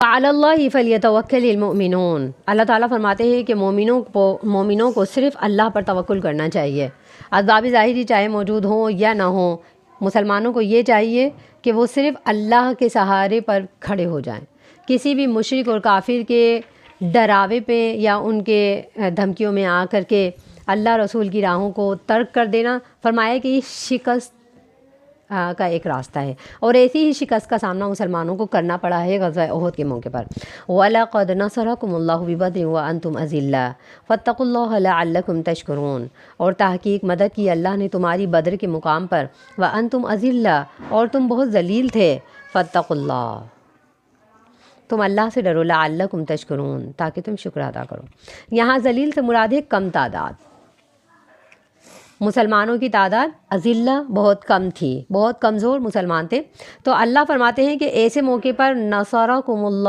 علی اللہ فلیتوکل المؤمنون، اللہ تعالیٰ فرماتے ہیں کہ مومنوں کو صرف اللہ پر توکل کرنا چاہیے، اسباب ظاہری چاہے موجود ہوں یا نہ ہوں، مسلمانوں کو یہ چاہیے کہ وہ صرف اللہ کے سہارے پر کھڑے ہو جائیں، کسی بھی مشرک اور کافر کے ڈراوے پہ یا ان کے دھمکیوں میں آ کر کے اللہ رسول کی راہوں کو ترک کر دینا، فرمایا کہ یہ شکست کا ایک راستہ ہے، اور ایسی ہی شکست کا سامنا مسلمانوں کو کرنا پڑا ہے غزوہ احد کے موقع پر۔ وَلَقَدْ نَصَرَكُمُ اللَّهُ بِبَدْرٍ وَأَنْتُمْ أَذِلَّةٌ فَاتَّقُوا اللَّهَ لَعَلَّكُمْ تَشْكُرُونَ، اور تحقیق مدد کی اللہ نے تمہاری بدر کے مقام پر، وَأَنْتُمْ أَذِلَّةٌ، اور تم بہت ذلیل تھے، فَاتَّقُوا اللَّهَ، تم اللہ سے ڈرو، لَعَلَّكُمْ تَشْكُرُونَ، تاکہ تم شکر ادا کرو۔ یہاں ذلیل سے مراد ہے کم تعداد، مسلمانوں کی تعداد اذلہ بہت کم تھی، بہت کمزور مسلمان تھے، تو اللہ فرماتے ہیں کہ ایسے موقع پر نصرکم اللہ